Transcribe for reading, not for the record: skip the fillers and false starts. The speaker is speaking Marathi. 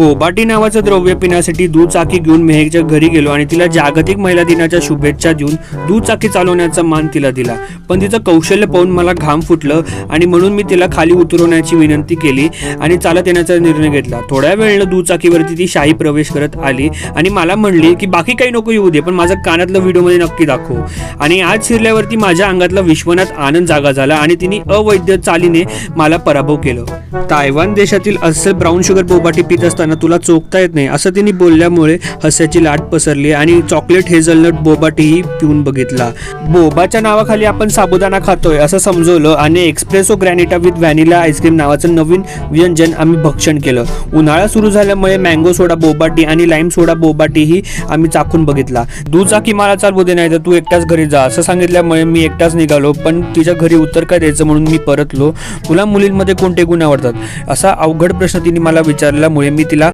बोबाटी नावाचं द्रव्य पिण्यासाठी दुचाकी घेऊन मेहकच्या घरी गेलो आणि तिला जागतिक महिला दिनाच्या शुभेच्छा देऊन दुचाकी चालवण्याचा मान तिला दिला. पण तिचं कौशल्य पाहून मला घाम फुटलं आणि म्हणून मी तिला खाली उतरवण्याची विनंती केली आणि चालत येण्याचा निर्णय घेतला. थोड्या वेळानं दुचाकीवरती ती शाही प्रवेश करत आली आणि मला म्हणली की बाकी काही नको येऊ दे, पण माझं कानातलं व्हिडिओमध्ये नक्की दाखव. आणि आज शिरल्यावरती माझ्या अंगातला विश्वनाथ आनंद जागा झाला आणि तिने अवैध चालीने मला पराभव केलं. तायवान देशातील अस्सल ब्राऊन शुगर बोबाटी पित असताना तुला चोखता येत नाही असं तिने बोलल्यामुळे हास्याची लाट पसरली आणि चॉकलेट हेझलनट बोबाटीही पिऊन बघितला. बोबाच्या नावाखाली आपण साबुदाणा खातोय असं समजवलं आणि espresso granita with vanilla ice cream नावाचं नवीन व्यंजन आम्ही भक्षण केलं. उन्हाळा सुरू झाल्यामुळे मँगो सोडा बोबाटी आणि लाईम सोडा बोबाटीही आम्ही चाखून बघितला. दुचाकी मला चालवू दे, नाही तर तू एकटाच घरी जा असं सांगितल्यामुळे मी एकटाच निघालो. पण तिच्या घरी उत्तर काय द्यायचं म्हणून मी परतलो. तुला मुलींमध्ये कोणते गुण आवडतात असा अवघड प्रश्न तिने मला विचारल्यामुळे मी तिला